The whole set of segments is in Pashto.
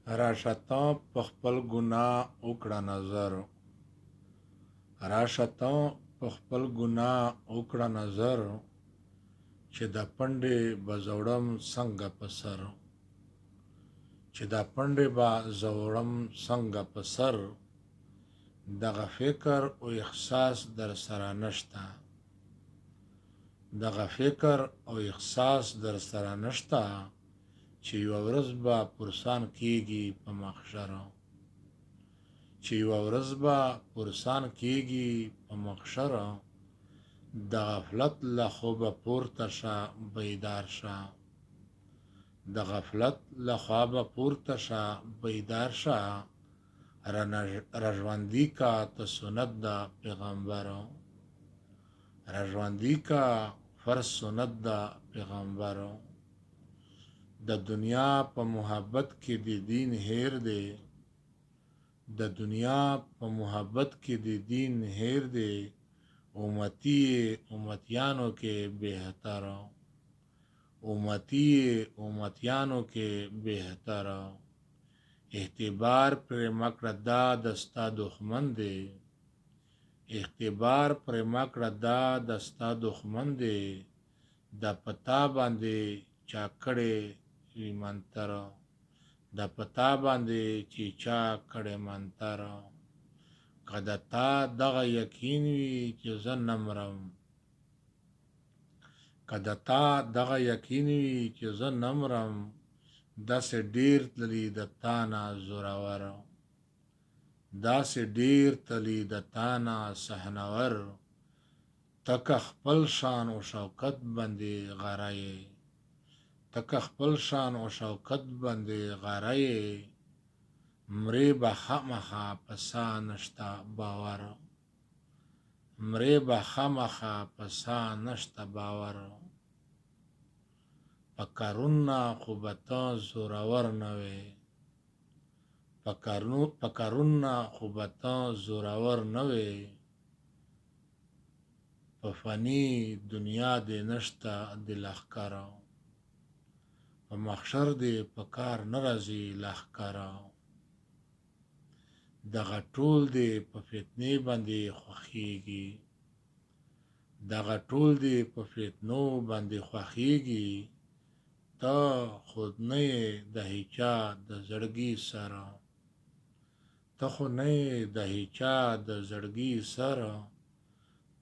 راشه په خپل ګناه وکړه نظر، راشه په خپل ګناه وکړه نظر، چې د پنډې به زوړم څنګه په سر، چې د پنډې به زوړم څنګه په سر. دغه فکر او احساس در سره نشته، دغه فکر او احساس در سره نشته، چې یوه ورځ به پرسان کیږي په محشر، چې یوه ورځ به پرسان کیږي په محشر. د غفلت له خوبه پورته شه بیدار شه، د غفلت له خوابه پورته شه بیدار شه. رژوندي کا ته سنت د پیغمبرو، رژوندي کا فرض سنت د پیغمبرو. د دنیا په محبت کې د دین هیر دی، د دنیا په محبت کې د دین هیر دی. امتی امتیانو کې بهتر، امتی امتیانو کې بهتر. اعتبار پر مکړه دا دستا دښمن دی، اعتبار پر مکړه دا دستا دښمن دی. د پتا باندې چا کړي وي منتر، د پتا باندې چې چا کړي منتر. که د تا دغه یقین وي چې زه نه مرم، که د تا دغه یقین وي چې زه نه مرم، داسې ډیر تللي د تا نه زورور، داسې ډیر تللي د تا نه صحنور. ته که خپل شان و شوکت باندې غره یې، ته که خپل شان و شوکت باندې غره یې. مرې به خامخا په سا نشته باور، مرې به خامخا په سا نشته باور. په کارونه خو به ته زورور نه وې، په کارونه خو به ته زورور نه وې. په فاني دنیا دې نشته د لښکر، په محشر دې په کار نه راځي لښکر. دغه ټول دې په فتنې باندې خوښیږي، دغه ټول دې په فتنو باندې خوښیږي. ته خود نه یې د هیچا د زړګي سره، ته خو نه یې د هیچا د زړګي سره.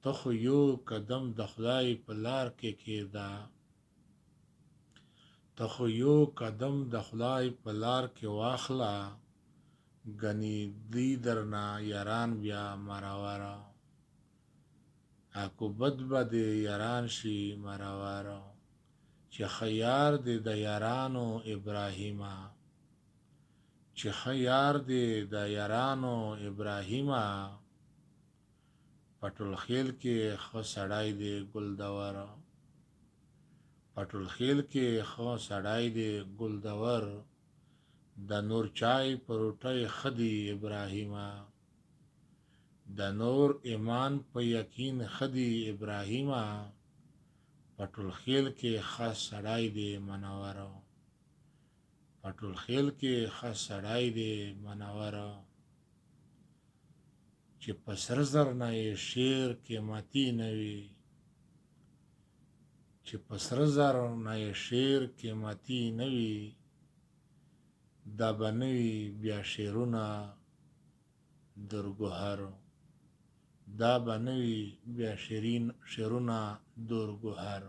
ته خو یو قدم د خدای په لار کې کېږده، ته خو یو قدم د خدای په لار کې واخله. ګنې دی درنه یاران بیا مرور، عاقبت به دې یاران شي مرور. چې ښه یار دې د یارانو ابراهیمه، چې ښه یار دې د یارانو ابراهیمه. پټول خیل کې ښه سړی دې ګلدور، پټول خیل کې ښه سړی دې ګلدور. د نور چای په روټۍ ښه دي ابراهیمه، د نور ایمان په یقین ښه دي ابراهیمه. پټول خیل کې ښه سړی دې منور، پټول خیل کې ښه سړی دې منور. چې په سره زر نه یې شیر قیمتي نه وي، چې په سره زر نه یې شیر قیمتي نه وي. دا به نه وي بیا شیرونه درګوهر، دا به نه وي بیا شیرونه درګوهر.